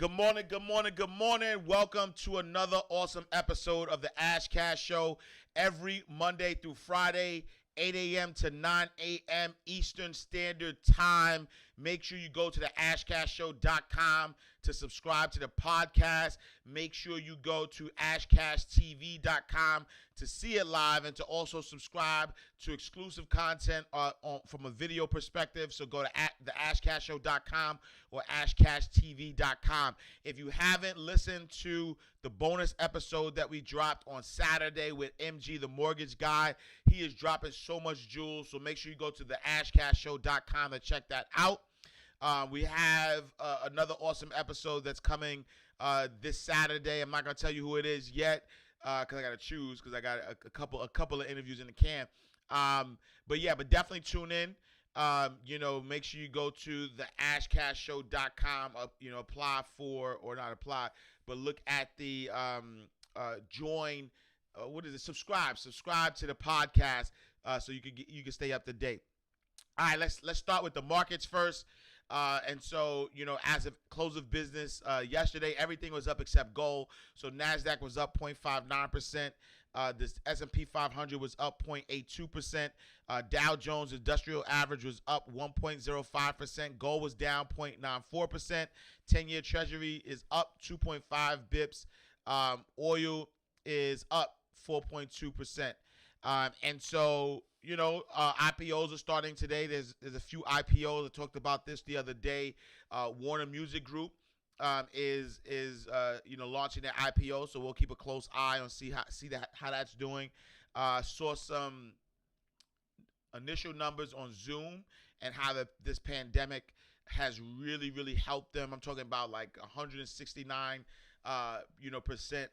Good morning, good morning, good morning. Welcome to another awesome episode of the Ash Cash Show every Monday through Friday, 8 a.m. to 9 a.m. Eastern Standard Time. Make sure you go to the ashcashshow.com to subscribe to the podcast. Make sure you go to ashcashtv.com to see it live and to also subscribe to exclusive content from a video perspective. So go to the ashcashshow.com or ashcashtv.com. If you haven't listened to the bonus episode that we dropped on Saturday with MG, the mortgage guy, he is dropping so much jewels. So make sure you go to the ashcashshow.com to check that out. We have another awesome episode that's coming this Saturday. I'm not gonna tell you who it is yet because I gotta choose because I got a couple of interviews in the can. But definitely tune in. Make sure you go to the ashcashshow.com. Apply for or not apply, but look at the join. Subscribe to the podcast so you can stay up to date. All right, let's start with the markets first. As of close of business yesterday, everything was up except gold. So NASDAQ was up 0.59%. The S&P 500 was up 0.82%. Dow Jones Industrial Average was up 1.05%. Gold was down 0.94%. 10-year Treasury is up 2.5 bips. Oil is up 4.2%. IPOs are starting today. There's a few IPOs. I talked about this the other day. Warner Music Group is launching their IPO, so we'll keep a close eye on how that's doing. Saw some initial numbers on Zoom and how this pandemic has really helped them. I'm talking about like 169 percent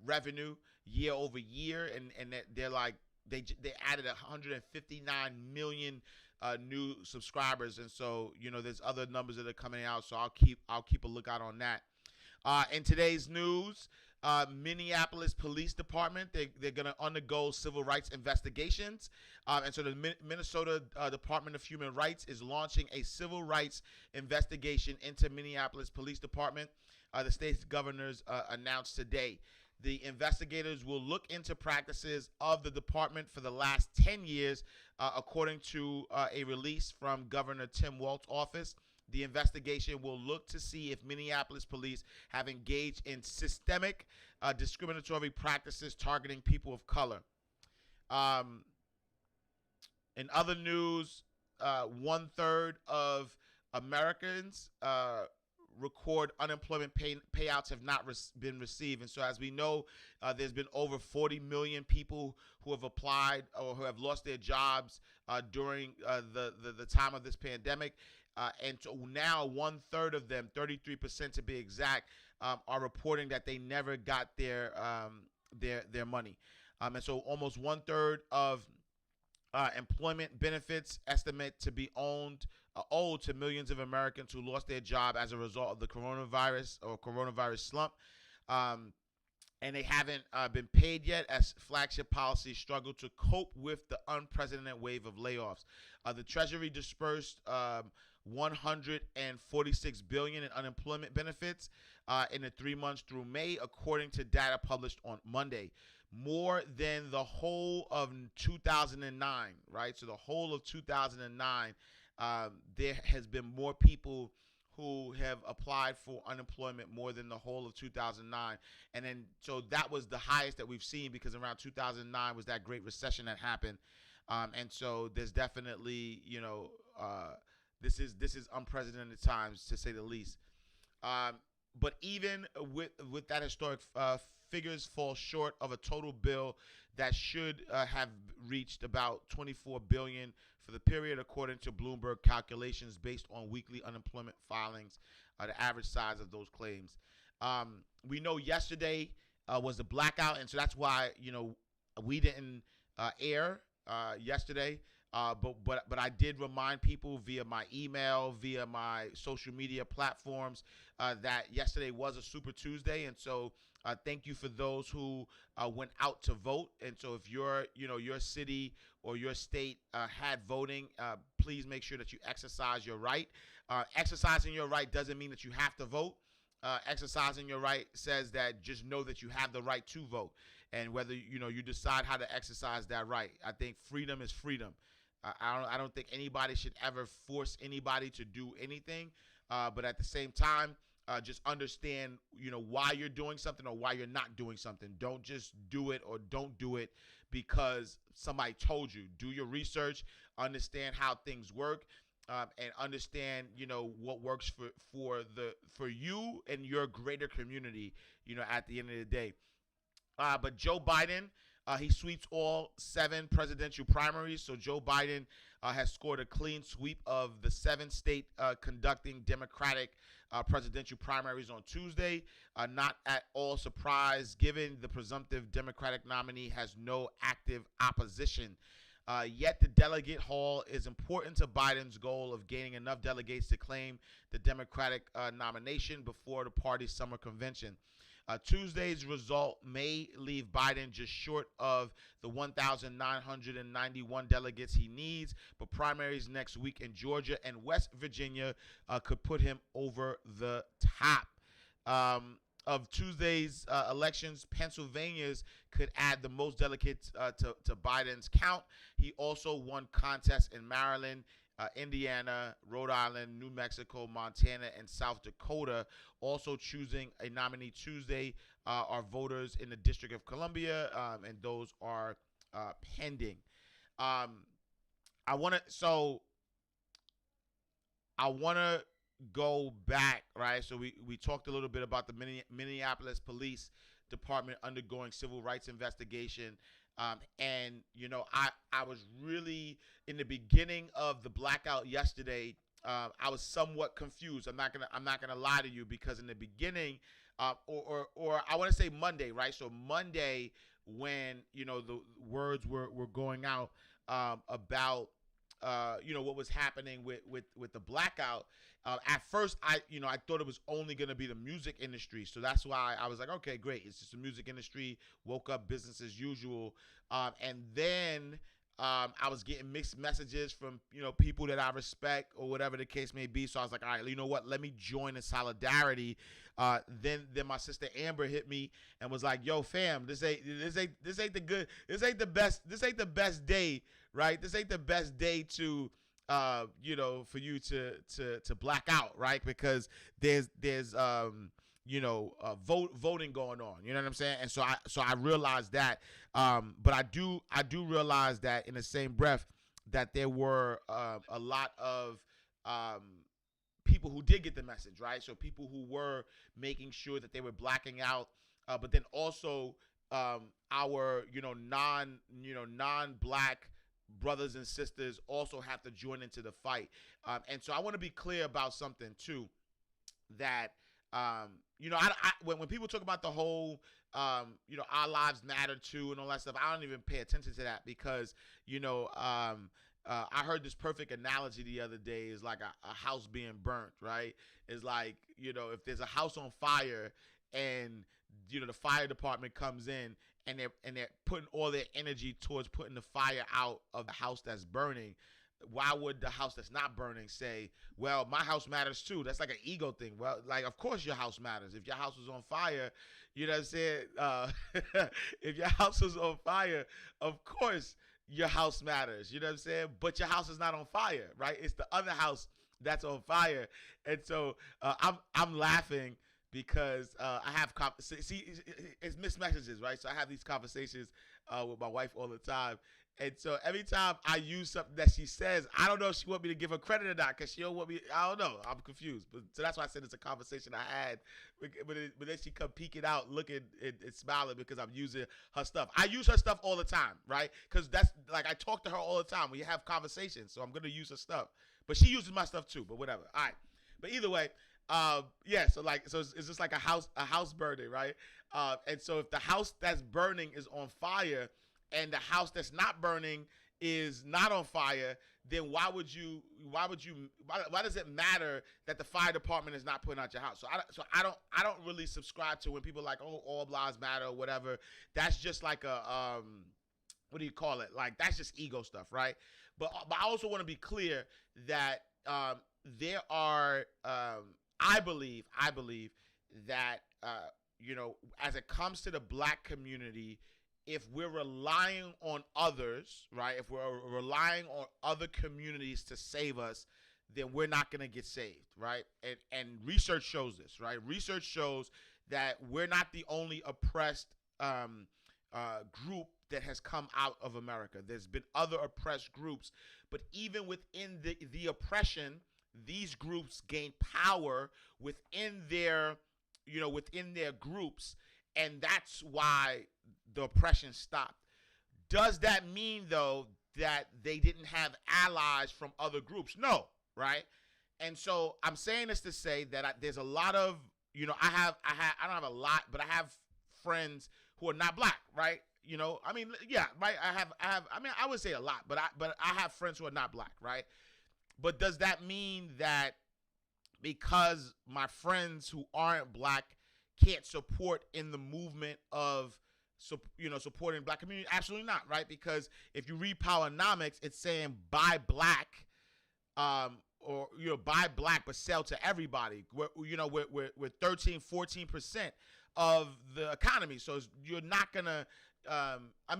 revenue year over year, and they're like they added 159 million new subscribers, and so there's other numbers that are coming out, so I'll keep a lookout on that. In today's news, Minneapolis Police Department, they're going to undergo civil rights investigations, and so the Minnesota Department of Human Rights is launching a civil rights investigation into Minneapolis Police Department. The state's governors announced today. The investigators will look into practices of the department for the last 10 years, according to a release from Governor Tim Walz's office. The investigation will look to see if Minneapolis police have engaged in systemic discriminatory practices targeting people of color. In other news, 1/3 of Americans record unemployment payouts have not been received. And so as we know, there's been over 40 million people who have applied or who have lost their jobs during the time of this pandemic. And so now 1/3 of them, 33% to be exact, are reporting that they never got their money. And so almost 1/3 of employment benefits estimate to be owed to millions of Americans who lost their job as a result of the coronavirus slump. And they haven't been paid yet as flagship policies struggle to cope with the unprecedented wave of layoffs. The Treasury dispersed $146 billion in unemployment benefits in the 3 months through May, according to data published on Monday. More than the whole of 2009, right? So the whole of 2009, there has been more people who have applied for unemployment more than the whole of 2009. And then, so that was the highest that we've seen because around 2009 was that great recession that happened. And so there's definitely, this is unprecedented times, to say the least. But even with that historic figures fall short of a total bill that should have reached about $24 billion for the period, according to Bloomberg calculations based on weekly unemployment filings, the average size of those claims. We know yesterday was the blackout, and so that's why we didn't air yesterday. But I did remind people via my email, via my social media platforms, that yesterday was a Super Tuesday, and so thank you for those who went out to vote. And so if your city or your state had voting, please make sure that you exercise your right. Exercising your right doesn't mean that you have to vote. exercising your right says that just know that you have the right to vote, and whether you decide how to exercise that right. I think freedom is freedom. I don't think anybody should ever force anybody to do anything, but at the same time, just understand why you're doing something or why you're not doing something. Don't just do it or don't do it because somebody told you. Do your research, understand how things work, and understand what works for you and your greater community. At the end of the day, but Joe Biden, he sweeps all 7 presidential primaries. So Joe Biden has scored a clean sweep of the 7 state conducting Democratic presidential primaries on Tuesday. Not at all surprised, given the presumptive Democratic nominee has no active opposition. Yet the delegate haul is important to Biden's goal of gaining enough delegates to claim the Democratic nomination before the party's summer convention. Tuesday's result may leave Biden just short of the 1,991 delegates he needs, but primaries next week in Georgia and West Virginia could put him over the top. Of Tuesday's elections, Pennsylvania's could add the most delegates to Biden's count. He also won contests in Maryland, Indiana, Rhode Island, New Mexico, Montana, and South Dakota. Also choosing a nominee Tuesday are voters in the District of Columbia, and those are pending. I want to go back, right? So we talked a little bit about the Minneapolis Police Department undergoing civil rights investigation. And I was really, in the beginning of the blackout yesterday, I was somewhat confused. I'm not gonna lie to you, because in the beginning, or I want to say Monday, right? So Monday, when the words were going out about what was happening with the blackout. At first, I thought it was only going to be the music industry, so that's why I was like, okay, great, it's just the music industry. Woke up, business as usual, and then I was getting mixed messages from people that I respect or whatever the case may be. So I was like, all right, you know what? Let me join in solidarity. Then my sister Amber hit me and was like, yo, fam, this ain't the best day, right? This ain't the best day to for you to black out, right? Because there's voting going on. You know what I'm saying? And so I realized that, but I do realize that in the same breath that there were a lot of people who did get the message, right? So people who were making sure that they were blacking out, but then also our non-black brothers and sisters also have to join into the fight. And so I want to be clear about something too, that when people talk about the whole our lives matter too and all that stuff, I don't even pay attention to that, because I heard this perfect analogy the other day. Is like a house being burnt, right? It's like, if there's a house on fire and the fire department comes in and they're putting all their energy towards putting the fire out of the house that's burning, why would the house that's not burning say, well, my house matters too? That's like an ego thing. Well, like, of course your house matters. If your house was on fire, you know what I'm saying? If your house was on fire, of course your house matters. You know what I'm saying? But your house is not on fire, right? It's the other house that's on fire. And so I'm laughing because I have it's mixed messages, right? So I have these conversations with my wife all the time. And so every time I use something that she says, I don't know if she want me to give her credit or not, because she don't want me. I don't know. I'm confused. But so that's why I said it's a conversation I had. But then she come peeking out, looking and smiling because I'm using her stuff. I use her stuff all the time, right? Because that's like, I talk to her all the time. We have conversations, so I'm gonna use her stuff. But she uses my stuff too. But whatever. All right. But either way, yeah. So it's just like a house burning, right? And so if the house that's burning is on fire, and the house that's not burning is not on fire, then why does it matter that the fire department is not putting out your house? So I don't really subscribe to when people are like, oh, all lives matter or whatever. That's just like a what do you call it? Like, that's just ego stuff, right? But I also want to be clear that there are I believe that as it comes to the black community, if we're relying on others, right? If we're relying on other communities to save us, then we're not going to get saved, right? And research shows this, right? Research shows that we're not the only oppressed group that has come out of America. There's been other oppressed groups, but even within the oppression, these groups gain power within their groups, and that's why the oppression stopped. Does that mean though that they didn't have allies from other groups? No, right? And so I'm saying this to say that there's a lot of I don't have a lot, but I have friends who are not black, right? Yeah, right. I would say a lot, but I have friends who are not black, right? But does that mean that because my friends who aren't black can't support in the movement of supporting black community? Absolutely not, right? Because if you read Powernomics, it's saying buy black, or buy black but sell to everybody. We're 13-14% of the economy, so you're not gonna.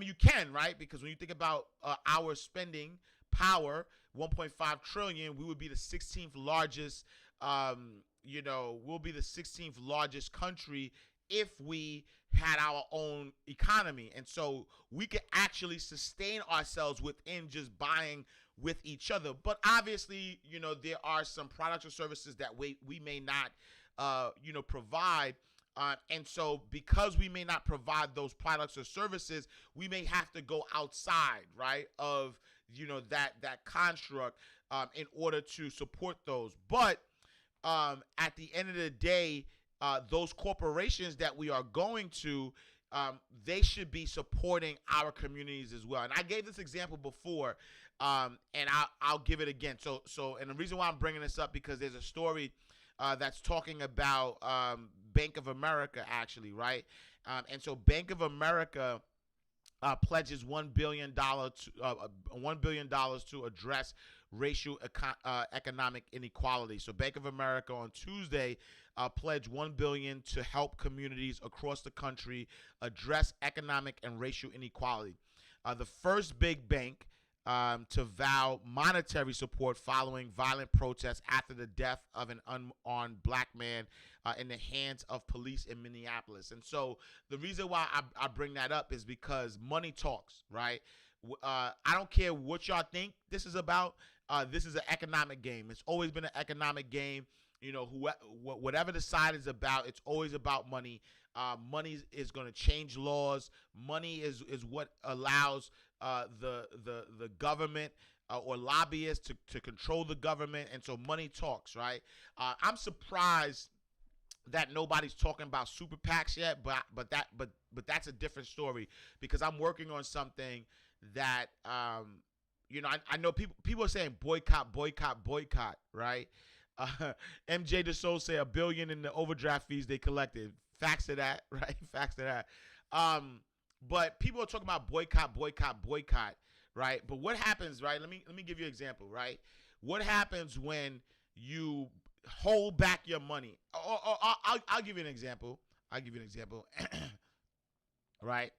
You can, right? Because when you think about our spending power, 1.5 trillion, we would be the 16th largest. We'll be the 16th largest country if we had our own economy. And so we could actually sustain ourselves within just buying with each other. But obviously, there are some products or services that we may not, provide. And so because we may not provide those products or services, we may have to go outside, right, of, that construct in order to support those. But at the end of the day, those corporations that we are going to, they should be supporting our communities as well. And I gave this example before, and I'll give it again. And the reason why I'm bringing this up, because there's a story that's talking about Bank of America, actually, right? And so Bank of America pledges $1 billion to address racial economic inequality. So Bank of America on Tuesday pledged $1 billion to help communities across the country address economic and racial inequality. The first big bank to vow monetary support following violent protests after the death of an unarmed black man in the hands of police in Minneapolis. And so the reason why I bring that up is because money talks, right? I don't care what y'all think this is about. This is an economic game. It's always been an economic game. Whatever the side is about, it's always about money. Money is going to change laws. Money is what allows the government or lobbyists to control the government, and so money talks, right? I'm surprised that nobody's talking about super PACs yet, but that's a different story, because I'm working on something that I know people are saying boycott, right? MJ DeSoto say $1 billion in the overdraft fees they collected. Facts to that, right? Facts to that. But people are talking about boycott, right? But what happens, right? Let me give you an example, right? What happens when you hold back your money? I'll give you an example. Right?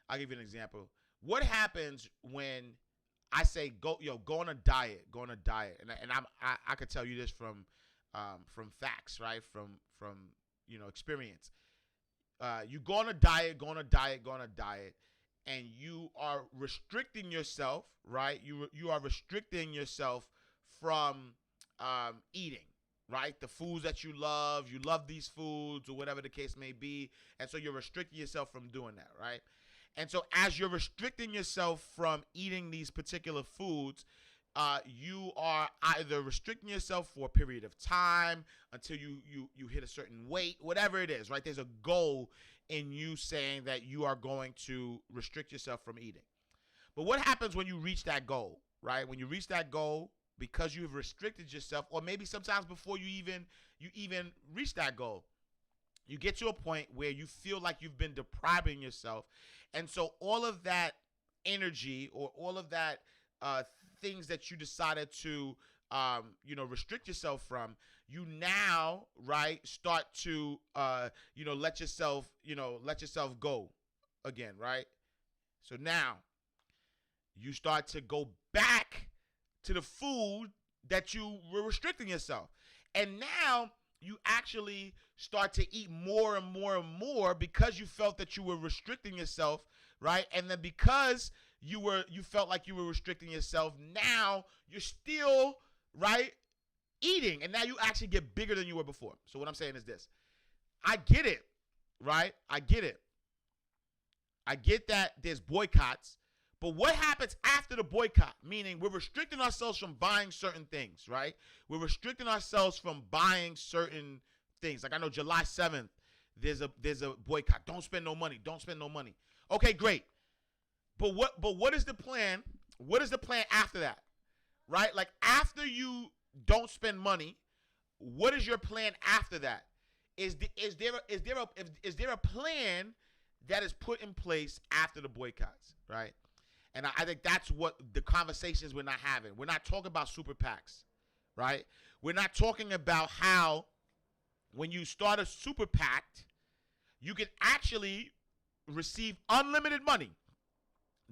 I'll give you an example. What happens when I say go on a diet, and I could tell you this from facts, right? From experience. You go on a diet, and you are restricting yourself, right? You are restricting yourself from eating, right? The foods that you love these foods, or whatever the case may be, and so you're restricting yourself from doing that, right? And so as you're restricting yourself from eating these particular foods, you are either restricting yourself for a period of time until you hit a certain weight, whatever it is, right? There's a goal in you saying that you are going to restrict yourself from eating. But what happens when you reach that goal, right? When you reach that goal, because you've restricted yourself, or maybe sometimes before you even reach that goal, you get to a point where you feel like you've been depriving yourself. And so all of that energy, or all of that things that you decided to restrict yourself from, you now, right, start to, let yourself go again, right? So now you start to go back to the food that you were restricting yourself. And now you actually start to eat more and more and more because you felt that you were restricting yourself, right? And then because you felt like you were restricting yourself, now you're still, right, eating. And now you actually get bigger than you were before. So what I'm saying is this. I get it, right? I get it. I get that there's boycotts. But what happens after the boycott? Meaning we're restricting ourselves from buying certain things, right? We're restricting ourselves from buying certain things. Like I know July 7th, there's a boycott. Don't spend no money. Don't spend no money. Okay, great. But what is the plan? What is the plan after that? Right? Like after you don't spend money, what is your plan after that? Is there a plan that is put in place after the boycotts, right? And I think that's what the conversations we're not having. We're not talking about super PACs, right? We're not talking about how when you start a super PAC, you can actually receive unlimited money,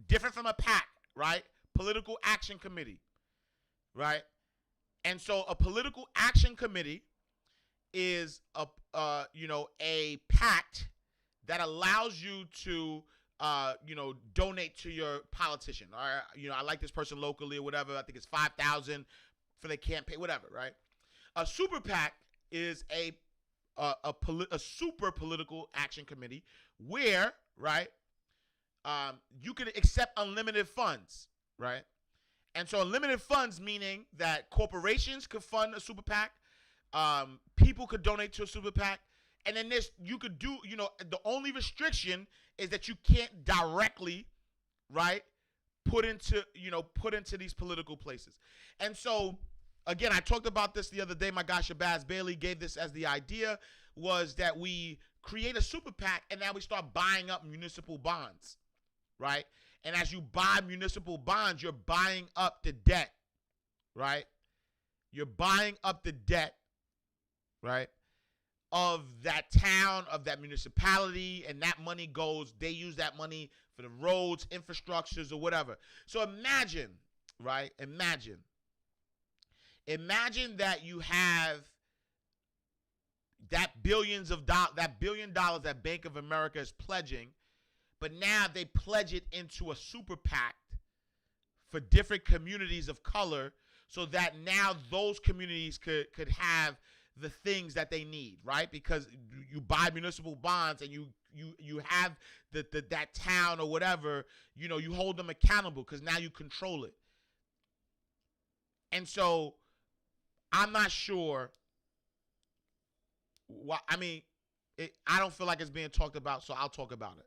different from a PAC, right? Political Action Committee, right? And so a political action committee is a PAC that allows you to donate to your politician. All right, I like this person locally or whatever. I think it's $5,000 for their campaign, whatever, right? A super PAC is a super political action committee where, right, you can accept unlimited funds, right? And so unlimited funds meaning that corporations could fund a super PAC, people could donate to a super PAC, and then you could do, the only restriction is that you can't directly, right, put into these political places. And so, again, I talked about this the other day. My guy Shabazz Bailey gave this as the idea, was that we create a super PAC and now we start buying up municipal bonds, right? And as you buy municipal bonds, you're buying up the debt, right? You're buying up the debt, right, of that town, of that municipality, and that money they use that money for the roads, infrastructures, or whatever. So imagine, right, imagine that you have that $1 billion that Bank of America is pledging, but now they pledge it into a super PAC for different communities of color, so that now those communities could have the things that they need, right? Because you buy municipal bonds and you have that town or whatever, you hold them accountable because now you control it. And so I'm not sure why. I mean, I don't feel like it's being talked about, so I'll talk about it.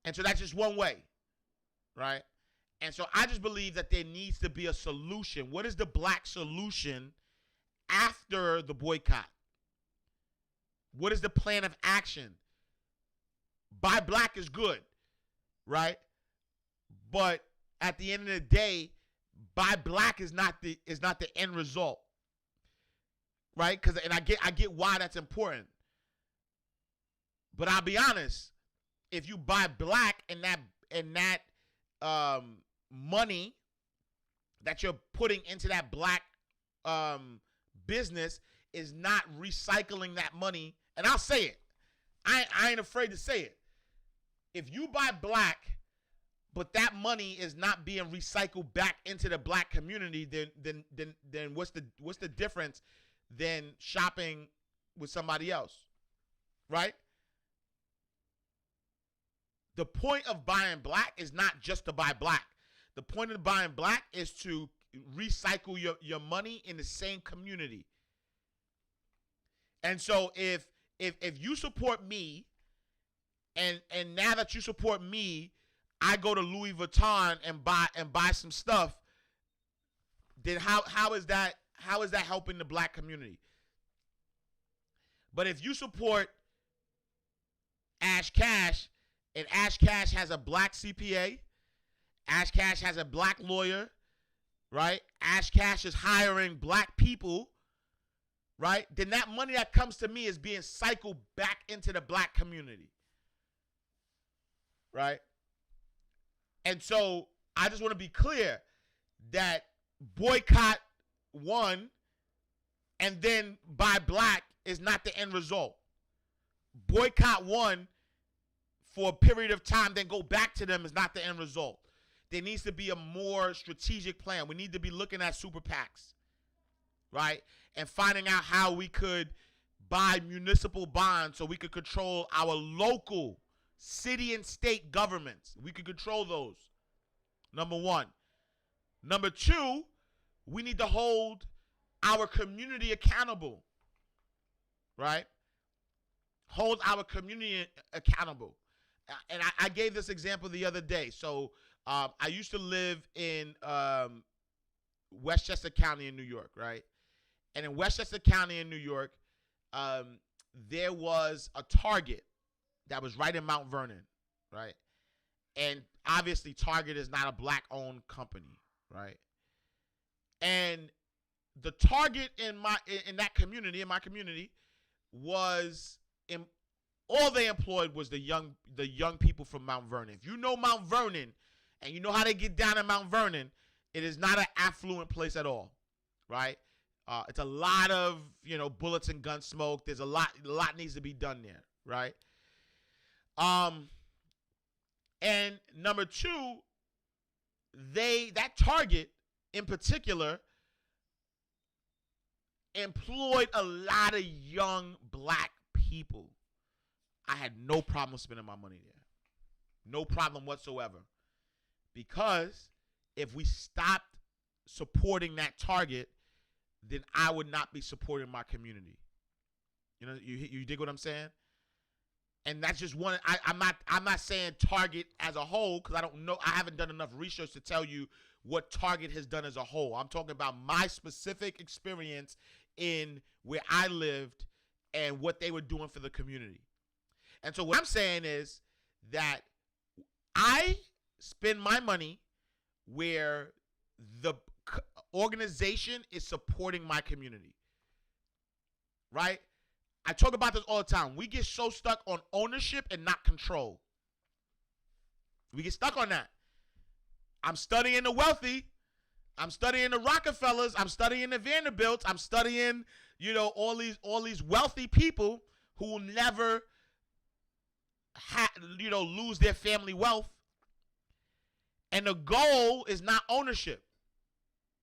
And so that's just one way, right? And so I just believe that there needs to be a solution. What is the black solution after the boycott? What is the plan of action? Buy black is good, right? But at the end of the day, buy black is not the end result, right? And I get why that's important. But I'll be honest, if you buy black and that money that you're putting into that black business is not recycling that money, and I'll say it, I ain't afraid to say it. If you buy black, but that money is not being recycled back into the black community, then what's the difference than shopping with somebody else, right? The point of buying black is not just to buy black. The point of buying black is to recycle your money in the same community. And so if you support me, and now that you support me, I go to Louis Vuitton and buy some stuff, then how is that helping the black community? But if you support Ash Cash, and Ash Cash has a black CPA, Ash Cash has a black lawyer, right? Ash Cash is hiring black people, right? Then that money that comes to me is being cycled back into the black community, right? And so I just want to be clear that boycott one and then buy black is not the end result. Boycott one for a period of time, then go back to them is not the end result. There needs to be a more strategic plan. We need to be looking at super PACs, right? And finding out how we could buy municipal bonds so we could control our local city and state governments. We could control those. Number one. Number two, we need to hold our community accountable, right? Hold our community accountable. And I gave this example the other day. So I used to live in Westchester County in New York, right? And in Westchester County in New York, there was a Target that was right in Mount Vernon, right? And obviously Target is not a black-owned company, right? And the Target in my community was all they employed was the young people from Mount Vernon. If you know Mount Vernon and you know how they get down in Mount Vernon, it is not an affluent place at all, right? It's a lot of, bullets and gun smoke. There's a lot needs to be done there, right? And number two, that Target in particular employed a lot of young black people. I had no problem spending my money there. No problem whatsoever. Because if we stopped supporting that Target, then I would not be supporting my community. You dig what I'm saying? And that's just one. I'm not saying Target as a whole, because I don't know. I haven't done enough research to tell you what Target has done as a whole. I'm talking about my specific experience in where I lived and what they were doing for the community. And so what I'm saying is that I spend my money where the organization is supporting my community, right? I talk about this all the time. We get so stuck on ownership and not control. We get stuck on that. I'm studying the wealthy. I'm studying the Rockefellers. I'm studying the Vanderbilts. I'm studying, all these wealthy people who will never lose their family wealth. And the goal is not ownership.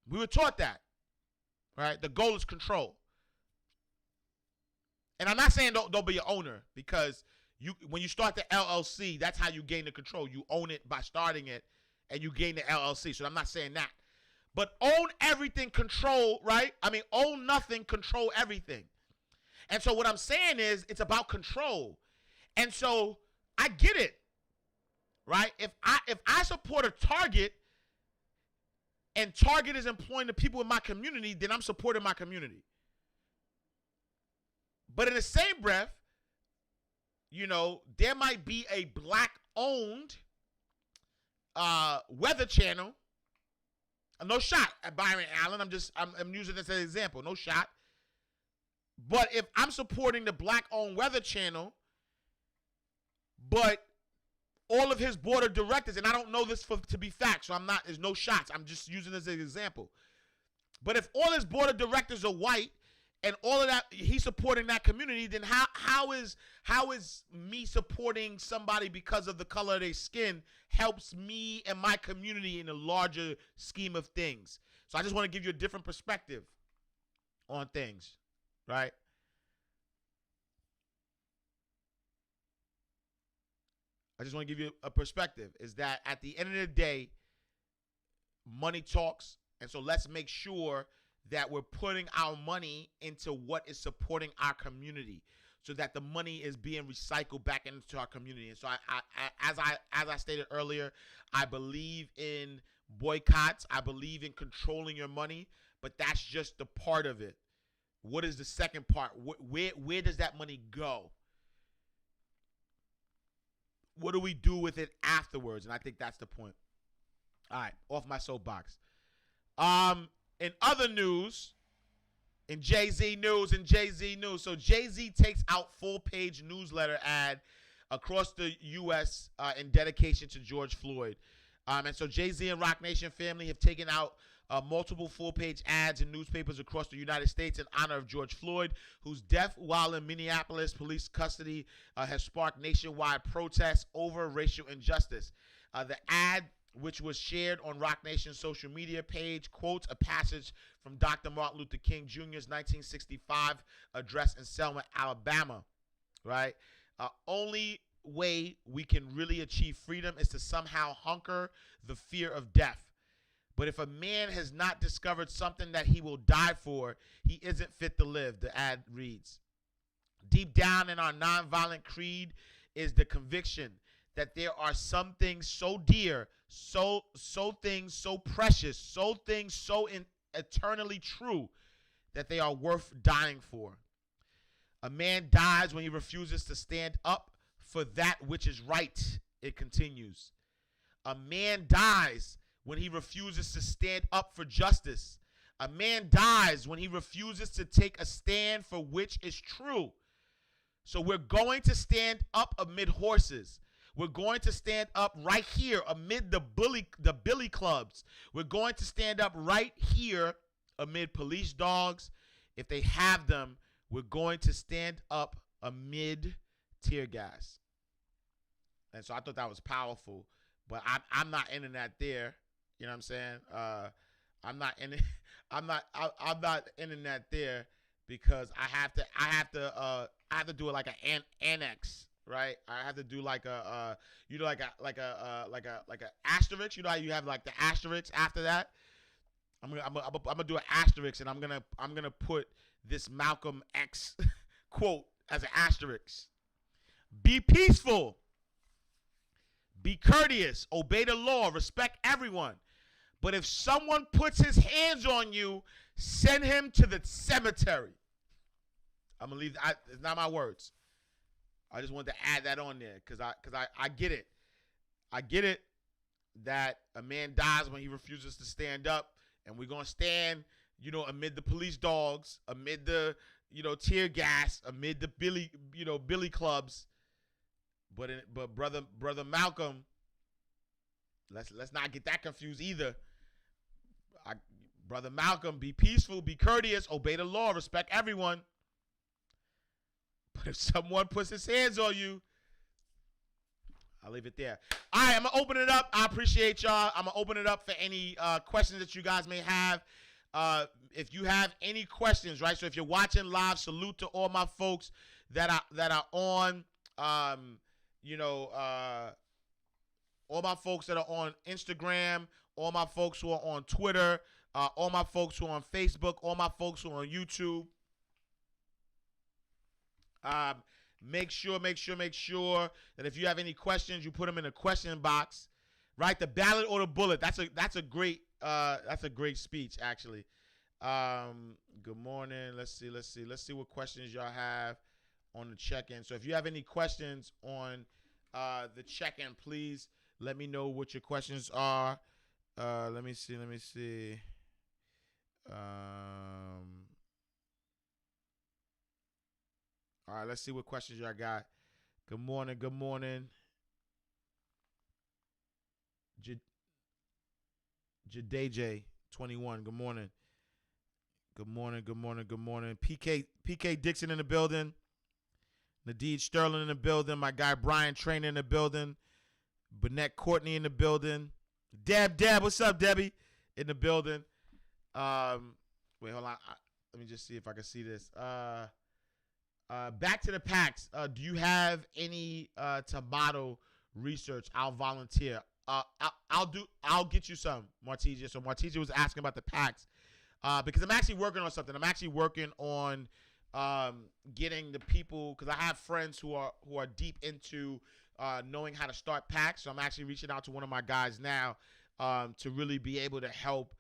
We were taught that, right? The goal is control. And I'm not saying don't be an owner, because when you start the LLC, that's how you gain the control. You own it by starting it, and you gain the LLC. So I'm not saying that. But own everything, control, right? Own nothing, control everything. And so what I'm saying is it's about control. And so I get it, right? If I support a Target and Target is employing the people in my community, then I'm supporting my community. But in the same breath, there might be a black-owned Weather Channel. No shot at Byron Allen. I'm using this as an example. No shot. But if I'm supporting the black-owned Weather Channel, but all of his board of directors, and I don't know this to be fact, so there's no shots. I'm just using this as an example. But if all his board of directors are white, and all of that, he's supporting that community, then how is me supporting somebody because of the color of their skin helps me and my community in a larger scheme of things? So I just want to give you a different perspective on things, right? I just want to give you a perspective, is that at the end of the day, money talks. And so let's make sure that we're putting our money into what is supporting our community, so that the money is being recycled back into our community. And so as I stated earlier, I believe in boycotts. I believe in controlling your money, but that's just the part of it. What is the second part? Where does that money go? What do we do with it afterwards? And I think that's the point. All right, off my soapbox. In other news, in Jay-Z news, so Jay-Z takes out full-page newsletter ad across the U.S. In dedication to George Floyd. And so Jay-Z and Roc Nation family have taken out multiple full-page ads in newspapers across the United States in honor of George Floyd, whose death while in Minneapolis police custody has sparked nationwide protests over racial injustice. The ad, which was shared on Roc Nation's social media page, quotes a passage from Dr. Martin Luther King Jr.'s 1965 address in Selma, Alabama, right? Only way we can really achieve freedom is to somehow hunker the fear of death. But if a man has not discovered something that he will die for, he isn't fit to live, the ad reads. Deep down in our nonviolent creed is the conviction that there are some things so dear, so things so precious, so things so eternally true that they are worth dying for. A man dies when he refuses to stand up for that which is right, it continues. A man dies when he refuses to stand up for justice. A man dies when he refuses to take a stand for which is true. So we're going to stand up amid horses. We're going to stand up right here amid the billy clubs. We're going to stand up right here amid police dogs. If they have them, we're going to stand up amid tear gas. And so I thought that was powerful, but I'm not ending that there. You know what I'm saying? I'm not ending that there because I have to do it like an annex, right? I have to do like a asterisk. You know how you have like the asterisk after that? I'm gonna do an asterisk, and I'm gonna put this Malcolm X quote as an asterisk. Be peaceful. Be courteous. Obey the law. Respect everyone. But if someone puts his hands on you, send him to the cemetery. I'm gonna leave. It's not my words. I just wanted to add that on there because I get it. I get it that a man dies when he refuses to stand up, and we're gonna stand, amid the police dogs, amid the, tear gas, amid the billy clubs. But brother Malcolm, let's not get that confused either. Brother Malcolm, be peaceful, be courteous, obey the law, respect everyone. But if someone puts his hands on you, I'll leave it there. All right, I'm going to open it up. I appreciate y'all. I'm going to open it up for any questions that you guys may have. If you have any questions, right? So if you're watching live, salute to all my folks that are on, all my folks that are on Instagram, all my folks who are on Twitter, all my folks who are on Facebook, all my folks who are on YouTube. Make sure that if you have any questions, you put them in the question box, right? The ballot or the bullet. That's a great speech, actually. Good morning. Let's see what questions y'all have on the check-in. So if you have any questions on the check-in, please let me know what your questions are. Let me see. All right, let's see what questions y'all got. Good morning. Jadej 21. Good morning. PK Dixon in the building. Nadeed Sterling in the building. My guy Brian Trainer in the building. Burnett Courtney in the building. Deb, what's up, Debbie? In the building. Wait, hold on. Let me just see if I can see this. Back to the PACs. Do you have any tomato research? I'll volunteer. I'll get you some, Martija. So Martija was asking about the PACs because I'm actually working on something. I'm actually working on getting the people, because I have friends who are deep into knowing how to start PACs. So I'm actually reaching out to one of my guys now to really be able to help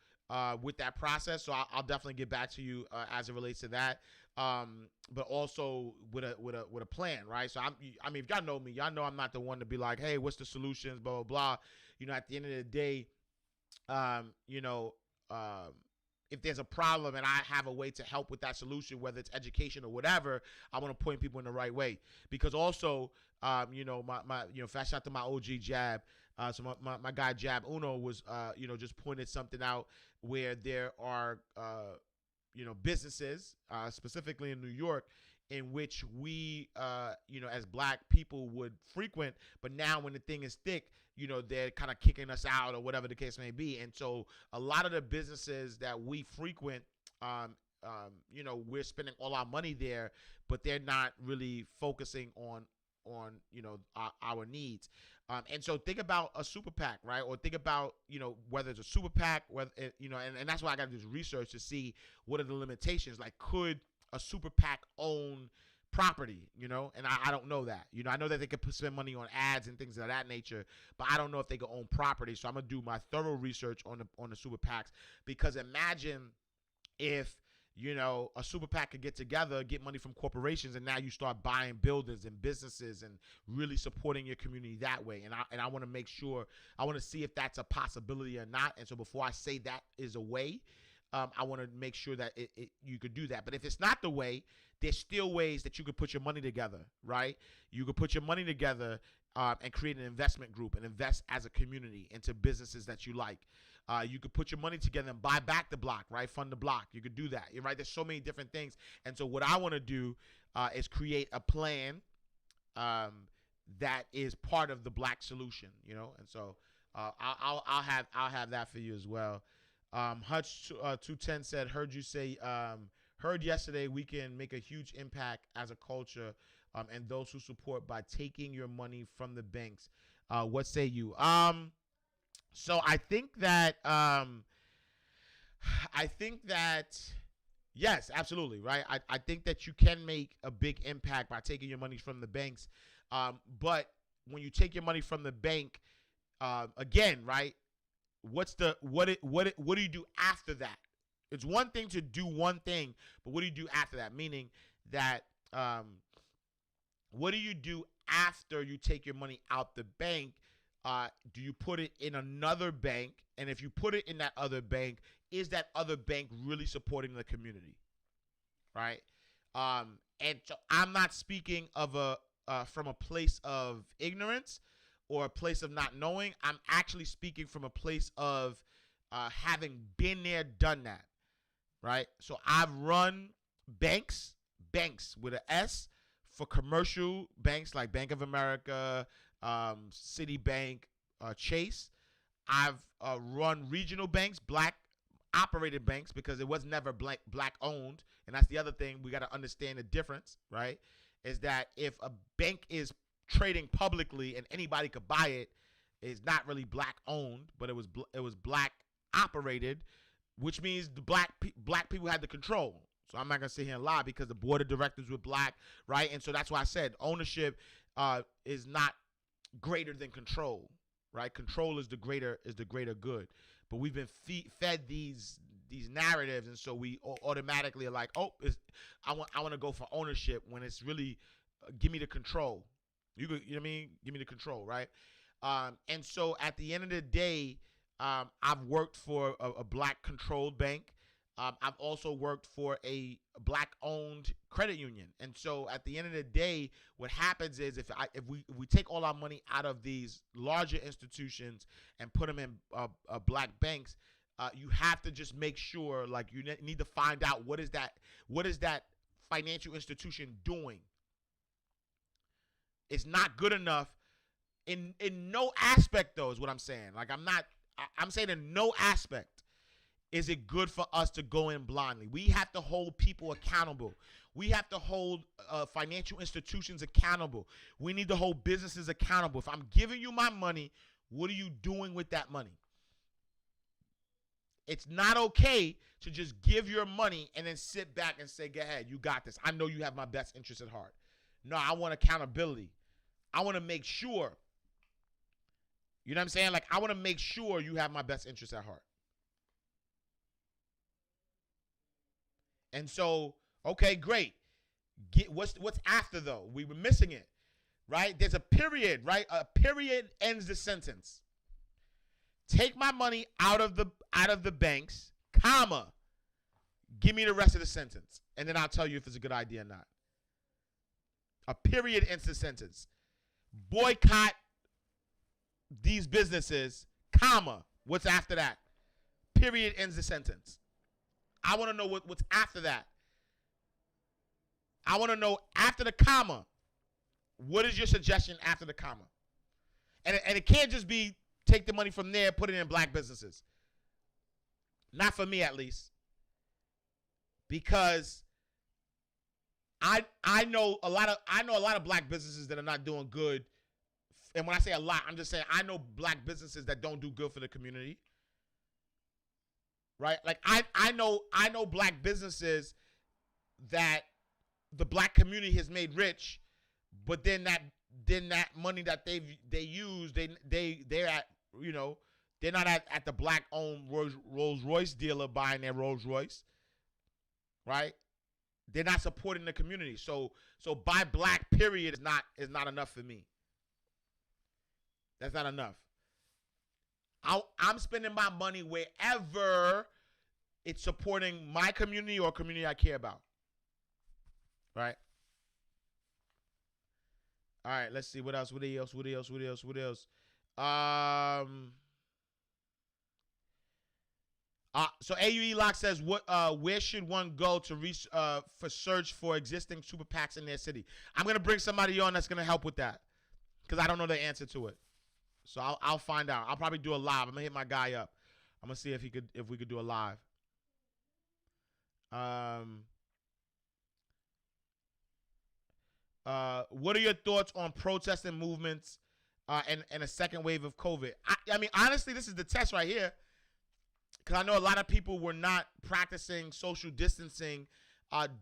with that process. So I'll definitely get back to you as it relates to that. But also with a plan, right? So I mean, if y'all know me, y'all know I'm not the one to be like, hey, what's the solutions, blah, blah, blah. At the end of the day, if there's a problem and I have a way to help with that solution, whether it's education or whatever, I want to point people in the right way. Because also, my fast shout to my OG Jab. So my guy Jab Uno was, just pointed something out where there are, businesses, specifically in New York, in which we, as black people would frequent, but now when the thing is thick, they're kind of kicking us out or whatever the case may be. And so a lot of the businesses that we frequent, we're spending all our money there, but they're not really focusing on our needs. And so think about a super PAC, right? Or think about, whether it's a super PAC, whether, and that's why I got to do research to see what are the limitations. Like, could a super PAC own property, and I don't know that. I know that they could spend money on ads and things of that nature, but I don't know if they could own property. So I'm gonna do my thorough research on the super PACs, because imagine if a super PAC could get together, get money from corporations, and now you start buying buildings and businesses and really supporting your community that way. And I want to make sure, I want to see if that's a possibility or not. And so before I say that is a way, I want to make sure that you could do that. But if it's not the way, there's still ways that you could put your money together, right? You could put your money together and create an investment group and invest as a community into businesses that you like. You could put your money together and buy back the block, right? Fund the block. You could do that, right? There's so many different things. And so what I want to do is create a plan that is part of the black solution, And so I'll have that for you as well. Hutch 210 said, heard you say, heard yesterday we can make a huge impact as a culture and those who support by taking your money from the banks. What say you? So I think that yes, absolutely, right? I think that you can make a big impact by taking your money from the banks. But when you take your money from the bank, again, right? What do you do after that? It's one thing to do one thing, but what do you do after that? Meaning that what do you do after you take your money out the bank? Do you put it in another bank? And if you put it in that other bank, is that other bank really supporting the community? Right? And so I'm not speaking of from a place of ignorance or a place of not knowing. I'm actually speaking from a place of having been there, done that, right? So I've run banks with an S, for commercial banks like Bank of America, Citibank, Chase. I've run regional banks, black operated banks, because it was never black owned. And that's the other thing. We got to understand the difference, right? Is that if a bank is trading publicly and anybody could buy it, it's not really black owned, but it was black operated, which means the black people had the control. So I'm not gonna sit here and lie, because the board of directors were black, right? And so that's why I said ownership is not greater than control, right? Control is the greater good. But we've been fed these narratives, and so we automatically are like, oh, I want to go for ownership, when it's really give me the control. You know what I mean? Give me the control, right? And so at the end of the day, I've worked for a black controlled bank. I've also worked for a black-owned credit union. And so at the end of the day, what happens is if we take all our money out of these larger institutions and put them in black banks, you have to just make sure, like, you need to find out what is that financial institution doing. It's not good enough in no aspect, though, is what I'm saying. Like, I'm saying in no aspect is it good for us to go in blindly. We have to hold people accountable. We have to hold financial institutions accountable. We need to hold businesses accountable. If I'm giving you my money, what are you doing with that money? It's not okay to just give your money and then sit back and say, go ahead, you got this. I know you have my best interest at heart. No, I want accountability. I want to make sure. You know what I'm saying? Like, I want to make sure you have my best interest at heart. And so, okay, great. What's after, though? We were missing it, right? There's a period, right? A period ends the sentence. Take my money out of the banks comma, give me the rest of the sentence, and then I'll tell you if it's a good idea or not. A period ends the sentence. Boycott these businesses, comma, what's after that? Period ends the sentence. I want to know what's after that. I want to know after the comma, what is your suggestion after the comma? And it can't just be take the money from there, put it in black businesses. Not for me, at least. Because I know a lot of black businesses that are not doing good. And when I say a lot, I'm just saying I know black businesses that don't do good for the community. Right? Like I know black businesses that the black community has made rich, but then that money that they use, they're at, you know, they're not at the black owned Rolls Royce dealer buying their Rolls Royce. Right? They're not supporting the community. So buy black period is not enough for me. That's not enough. I'm spending my money wherever it's supporting my community or community I care about. Right? All right, let's see what else. What else? So AUE Lock says, where should one go to reach for search for existing super PACs in their city? I'm gonna bring somebody on that's gonna help with that because I don't know the answer to it. So I'll find out. I'll probably do a live. I'm gonna hit my guy up. I'm gonna see if we could do a live. What are your thoughts on protesting movements and a second wave of COVID? I mean, honestly, this is the test right here. Because I know a lot of people were not practicing social distancing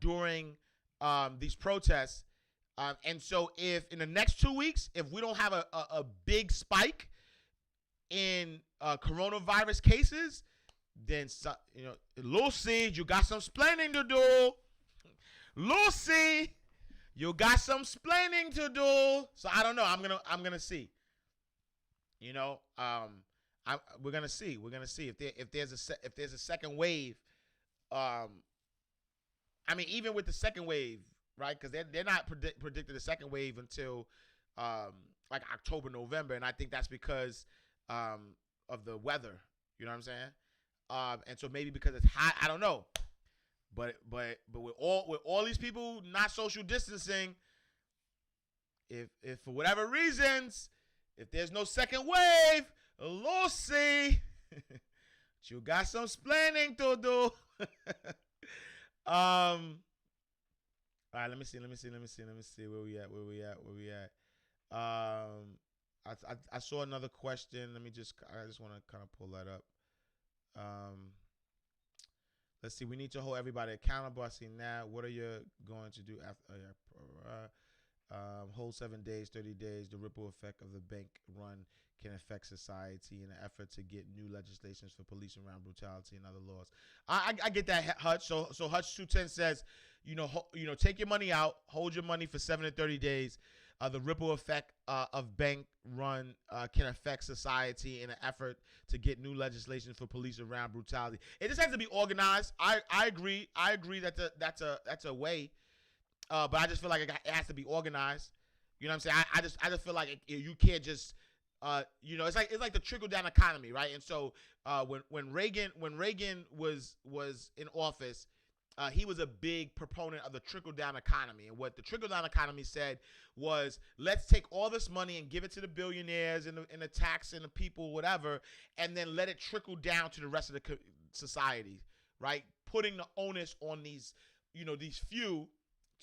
during these protests. And so if in the next 2 weeks, if we don't have a big spike in coronavirus cases, then, you know, Lucy, you got some splaining to do. Lucy, you got some splaining to do. So I don't know. I'm gonna see. You know, we're gonna see. We're gonna see if there's a second wave. I mean, even with the second wave, right? Because they're not predicted a second wave until like October, November, and I think that's because of the weather. You know what I'm saying? And so maybe because it's hot, I don't know. But with all these people not social distancing, if for whatever reasons, if there's no second wave, Lucy, you got some splaining to do. All right, let me see where we at. I saw another question. I just want to kind of pull that up. Let's see. We need to hold everybody accountable. I see now. What are you going to do after? Hold 7 days, 30 days. The ripple effect of the bank run can affect society in an effort to get new legislations for police around brutality and other laws. I get that, Hutch. So Hutch 210 says, you know, take your money out, hold your money for 7 to 30 days. The ripple effect of bank run can affect society in an effort to get new legislation for police around brutality. It just has to be organized. I agree. I agree that that's a way, but I just feel like it has to be organized. You know what I'm saying? I just feel like you can't just you know, it's like the trickle down economy, right? And so when Reagan was in office, he was a big proponent of the trickle-down economy. And what the trickle-down economy said was, let's take all this money and give it to the billionaires and the tax and the people, whatever, and then let it trickle down to the rest of the society, right? Putting the onus on these, you know, these few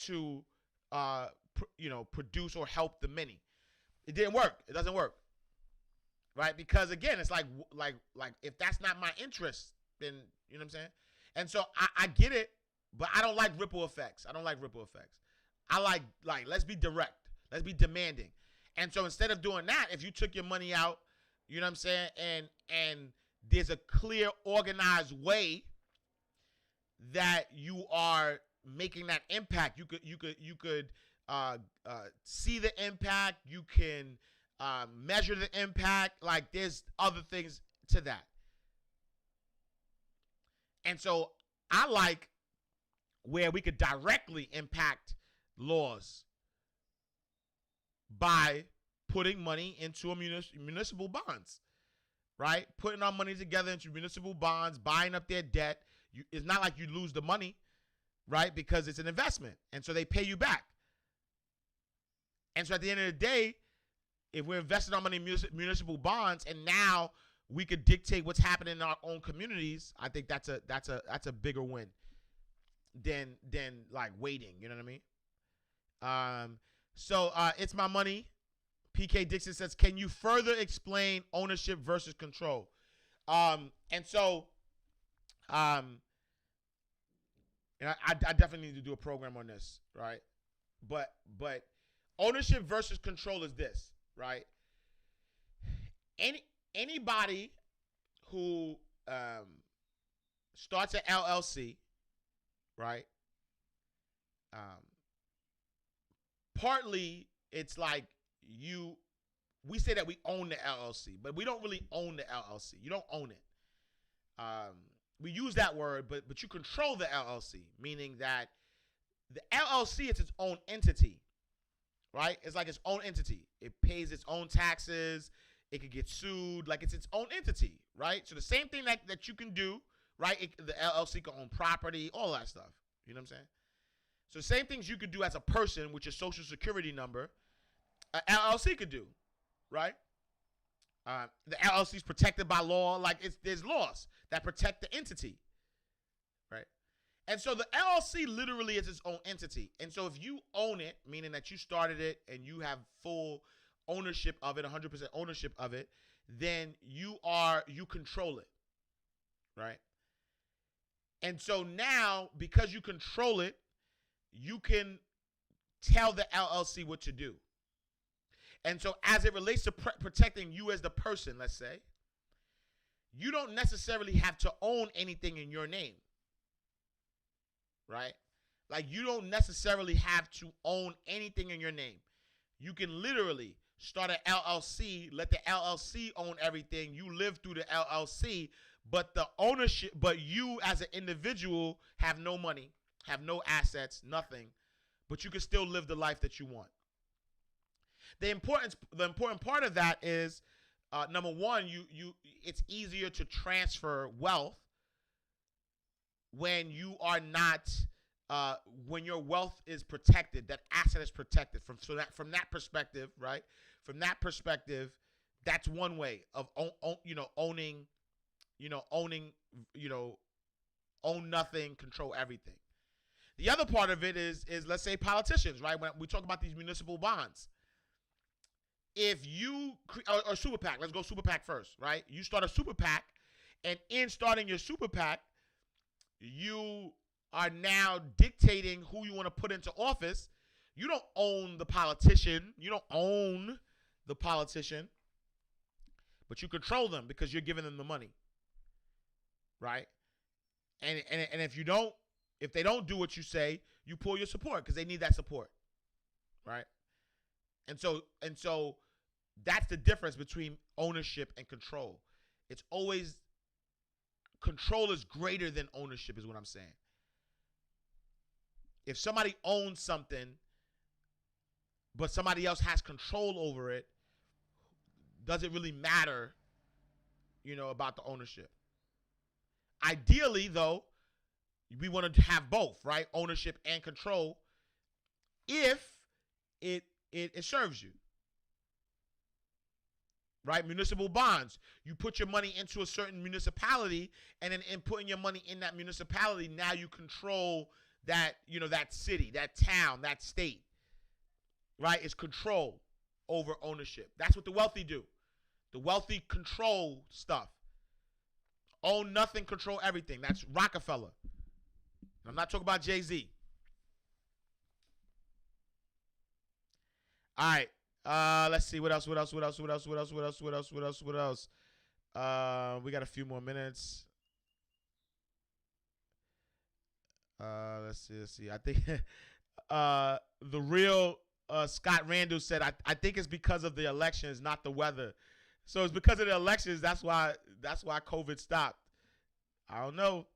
to, you know, produce or help the many. It didn't work. It doesn't work, right? Because, again, it's like if that's not my interest, then, you know what I'm saying? And so I get it. But I don't like ripple effects. I like let's be direct. Let's be demanding. And so instead of doing that, if you took your money out, you know what I'm saying, and there's a clear, organized way that you are making that impact. You could see the impact. You can measure the impact. Like, there's other things to that. And so I like where we could directly impact laws by putting money into a municipal bonds, right? Putting our money together into municipal bonds, buying up their debt. It's not like you lose the money, right? Because it's an investment. And so they pay you back. And so at the end of the day, if we're investing our money in municipal bonds and now we could dictate what's happening in our own communities, I think that's a bigger win than like waiting, you know what I mean? So it's my money. PK Dixon says, can you further explain ownership versus control? And so and I definitely need to do a program on this, right? But ownership versus control is this, right? Anybody who starts an LLC, right? Partly it's like we say that we own the LLC, but we don't really own the LLC. You don't own it. We use that word, but you control the LLC, meaning that the LLC is its own entity, right? It's like its own entity. It pays its own taxes. It could get sued. Like it's its own entity, right? So the same thing that you can do, right? The LLC can own property, all that stuff. You know what I'm saying? So the same things you could do as a person with your social security number, an LLC could do, right? The LLC is protected by law. Like there's laws that protect the entity, right? And so the LLC literally is its own entity. And so if you own it, meaning that you started it and you have full ownership of it, 100% ownership of it, then you control it, right? And so now, because you control it, you can tell the LLC what to do. And so as it relates to protecting you as the person, let's say, you don't necessarily have to own anything in your name, right? Like you don't necessarily have to own anything in your name. You can literally start an LLC, let the LLC own everything. You live through the LLC, but the ownership, but you as an individual have no money, have no assets, nothing, but you can still live the life that you want. The important part of that is, number one, it's easier to transfer wealth when you are not, when your wealth is protected, that asset is protected. From that perspective, right? From that perspective, that's one way of owning, own nothing, control everything. The other part of it is let's say politicians, right? When we talk about these municipal bonds. If you or super PAC, let's go super PAC first, right? You start a super PAC, and in starting your super PAC, you are now dictating who you want to put into office. You don't own the politician. You don't own the politician, but you control them because you're giving them the money, right? And if they don't do what you say, you pull your support because they need that support, right? And so that's the difference between ownership and control. It's always control is greater than ownership is what I'm saying. If somebody owns something, but somebody else has control over it, does it really matter, about the ownership? Ideally, though, we want to have both, right? Ownership and control if it serves you. Right? Municipal bonds. You put your money into a certain municipality, and then in putting your money in that municipality, now you control that, that city, that town, that state. Right? It's control over ownership. That's what the wealthy do. The wealthy control stuff. Own nothing, control everything. That's Rockefeller. I'm not talking about Jay-Z. All right. Let's see what else. We got a few more minutes. Let's see. I think the real Scott Randall said, I think it's because of the elections, not the weather. So it's because of the elections. That's why COVID stopped. I don't know.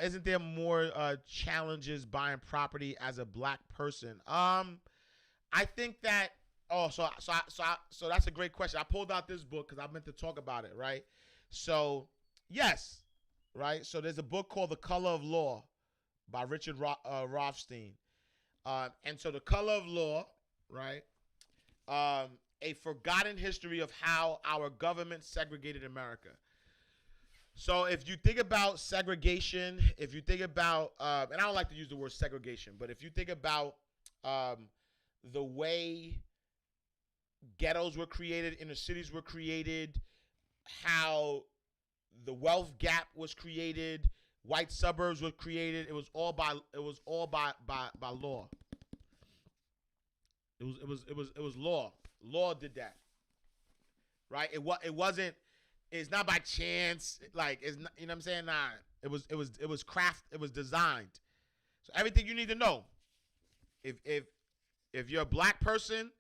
Isn't there more challenges buying property as a black person? I think that. Oh, so that's a great question. I pulled out this book because I meant to talk about it, right? So, yes, right. So there's a book called The Color of Law by Richard Rothstein, and so The Color of Law, right? A forgotten history of how our government segregated America. So if you think about segregation, if you think about, and I don't like to use the word segregation, but if you think about the way ghettos were created, inner cities were created, how the wealth gap was created, white suburbs were created. It was all by law. It was law. Law did that, right? It wasn't. It's not by chance. Like it's not, you know what I'm saying? Nah. It was craft. It was designed. So everything you need to know. If you're a black person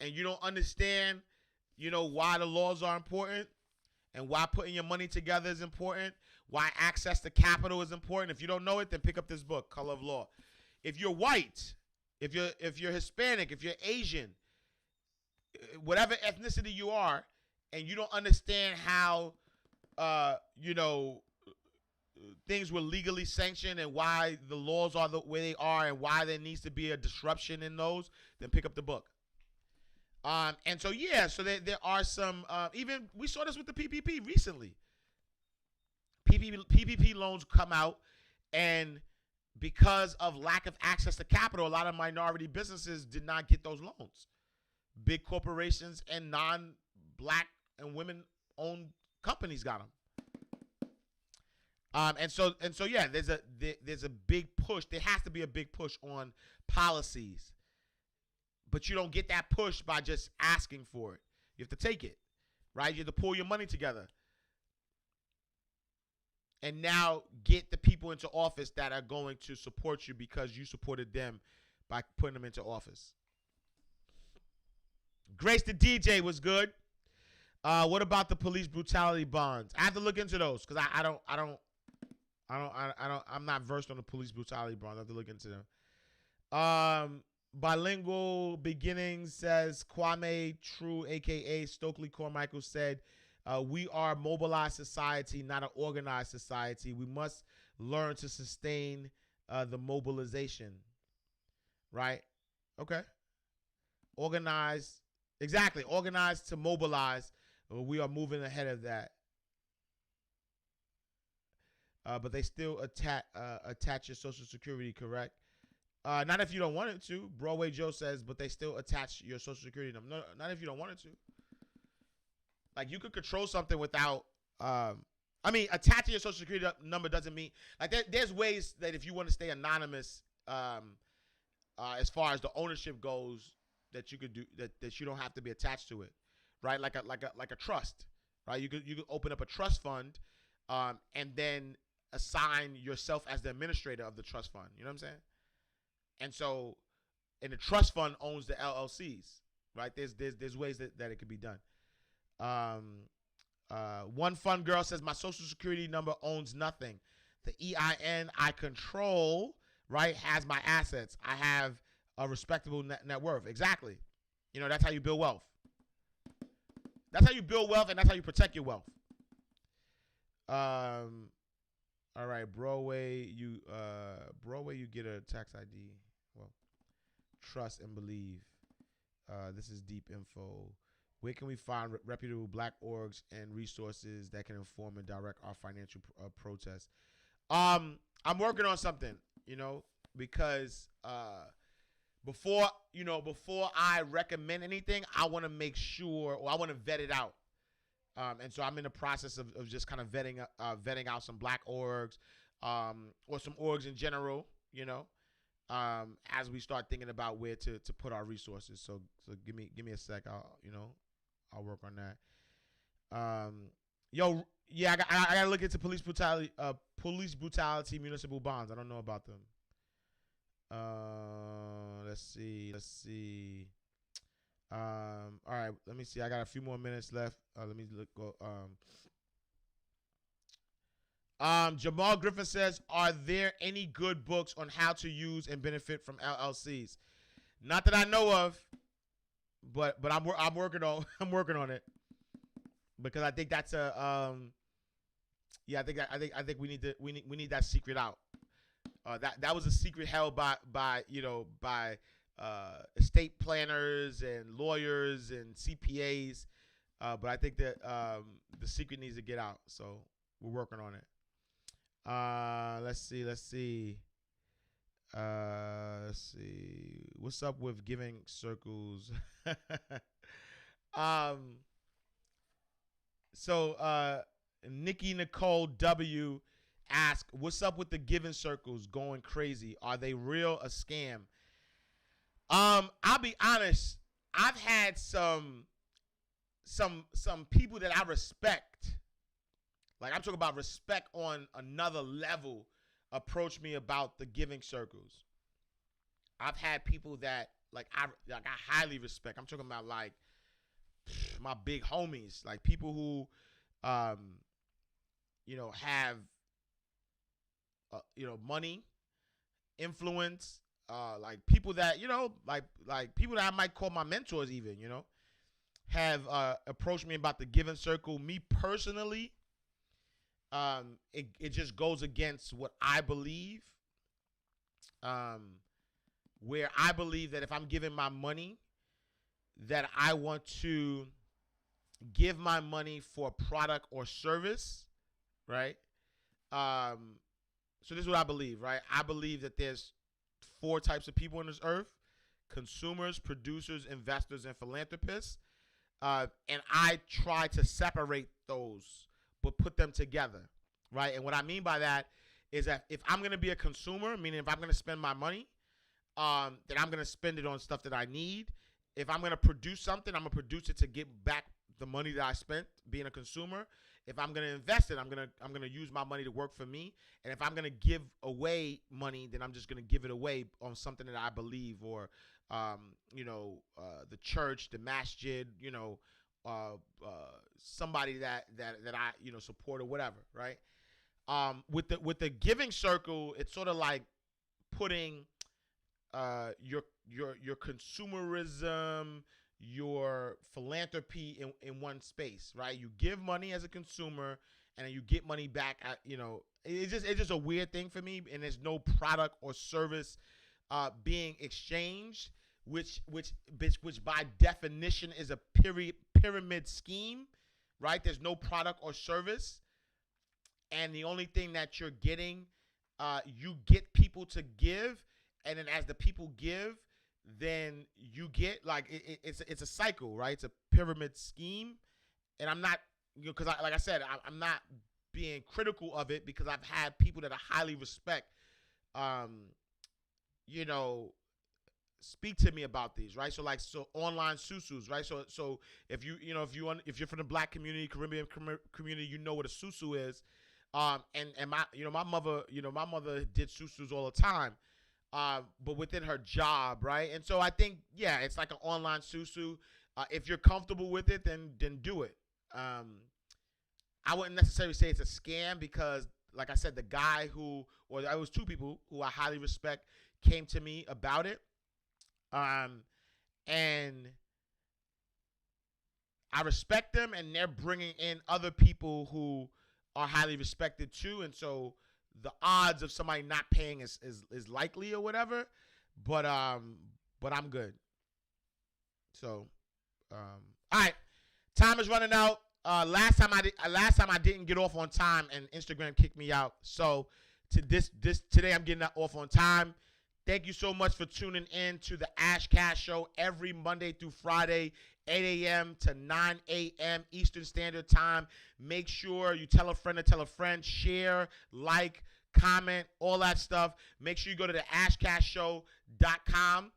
and you don't understand, why the laws are important and why putting your money together is important, why access to capital is important. If you don't know it, then pick up this book, Color of Law. If you're white, if you're Hispanic, if you're Asian, whatever ethnicity you are, and you don't understand how things were legally sanctioned and why the laws are the way they are and why there needs to be a disruption in those, then pick up the book. And so so there are some. Even we saw this with the PPP recently. PPP loans come out, and because of lack of access to capital, a lot of minority businesses did not get those loans. Big corporations and non-black and women-owned companies got them. And so there's a big push. There has to be a big push on policies, but you don't get that push by just asking for it. You have to take it, right? You have to pull your money together, and now get the people into office that are going to support you because you supported them by putting them into office. Grace the DJ was good. What about the police brutality bonds? I have to look into those because I'm not versed on the police brutality bonds. I have to look into them. Bilingual Beginnings says Kwame True, aka Stokely Carmichael, said, "We are a mobilized society, not an organized society. We must learn to sustain the mobilization." Right? Okay. Organized. Exactly. Organized to mobilize. We are moving ahead of that. But they still attach your Social Security, correct? Not if you don't want it to. Broadway Joe says, but they still attach your Social Security number. No, not if you don't want it to. Like, you could control something without. Attaching your Social Security number doesn't mean like there's ways that if you want to stay anonymous, as far as the ownership goes, that you could do that you don't have to be attached to it, right? Like a trust, right? You could open up a trust fund, and then assign yourself as the administrator of the trust fund. You know what I'm saying? And so, and the trust fund owns the LLCs, right? There's ways that it could be done. One fun girl says my Social Security number owns nothing. The EIN I control, right, has my assets. I have a respectable net worth. Exactly. That's how you build wealth. That's how you build wealth, and that's how you protect your wealth. All right, Broadway, you get a tax ID. Well, trust and believe. This is deep info. Where can we find reputable black orgs and resources that can inform and direct our financial protests? I'm working on something, because before I recommend anything, I want to make sure, or I want to vet it out. And so I'm in the process of just kind of vetting out some black orgs, or some orgs in general, as we start thinking about where to put our resources. So give me a sec. I'll work on that. I gotta look into police brutality municipal bonds. I don't know about them. Let's see. All right, let me see. I got a few more minutes left. Let me look. Jamal Griffin says, "Are there any good books on how to use and benefit from LLCs?" Not that I know of, but I'm working on I'm working on it because I think that's a yeah, I think we need that secret out. That was a secret held by estate planners and lawyers and CPAs, but I think that the secret needs to get out. So we're working on it. Let's see. What's up with giving circles? um. So Nikki Nicole W asked, "What's up with the giving circles going crazy? Are they real? A scam?" I'll be honest. I've had some people that I respect. Like, I'm talking about respect on another level, approach me about the giving circles. I've had people that I highly respect. I'm talking about like my big homies, like people who have money, influence, like people that like people that I might call my mentors even, have approached me about the giving circle. Me personally, it just goes against what I believe. Where I believe that if I'm giving my money, that I want to give my money for a product or service, right? So this is what I believe, right? I believe that there's 4 types of people on this earth: consumers, producers, investors, and philanthropists. And I try to separate those, but put them together, right? And what I mean by that is that if I'm going to be a consumer, meaning if I'm going to spend my money, then I'm going to spend it on stuff that I need. If I'm going to produce something, I'm going to produce it to get back the money that I spent being a consumer. If I'm going to invest it, I'm going to use my money to work for me. And if I'm going to give away money, then I'm just going to give it away on something that I believe, or the church, the masjid, somebody that I support or whatever, right? With the giving circle, it's sort of like putting your consumerism, your philanthropy in one space, right? You give money as a consumer, and then you get money back. It's just a weird thing for me, and there's no product or service being exchanged, which by definition is a pyramid scheme, right? There's no product or service, and the only thing that you're getting, you get people to give, and then as the people give, then you get it's a cycle, right? It's a pyramid scheme, and I'm not, because like I said, I'm not being critical of it, because I've had people that I highly respect, speak to me about these, right? So online susus, right? So if you're from the Black community, Caribbean community, you know what a susu is, and my mother did susus all the time. But within her job, right? And so I think, yeah, it's like an online susu. If you're comfortable with it, then do it. I wouldn't necessarily say it's a scam, because, like I said, the guy it was 2 people who I highly respect, came to me about it. And I respect them, and they're bringing in other people who are highly respected too. And so the odds of somebody not paying is likely or whatever, but I'm good. So, all right, time is running out. Last time I didn't get off on time, and Instagram kicked me out. So today I'm getting off on time. Thank you so much for tuning in to the Ash Cash Show every Monday through Friday, 8 a.m. to 9 a.m. Eastern Standard Time. Make sure you tell a friend to tell a friend, share, like, comment, all that stuff. Make sure you go to the ashcashshow.com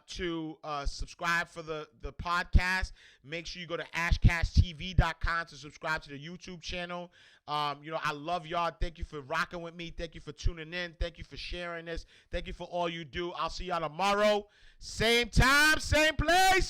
to subscribe for the podcast. Make sure you go to ashcashtv.com to subscribe to the YouTube channel. I love y'all. Thank you for rocking with me. Thank you for tuning in. Thank you for sharing this. Thank you for all you do. I'll see y'all tomorrow. Same time, same place.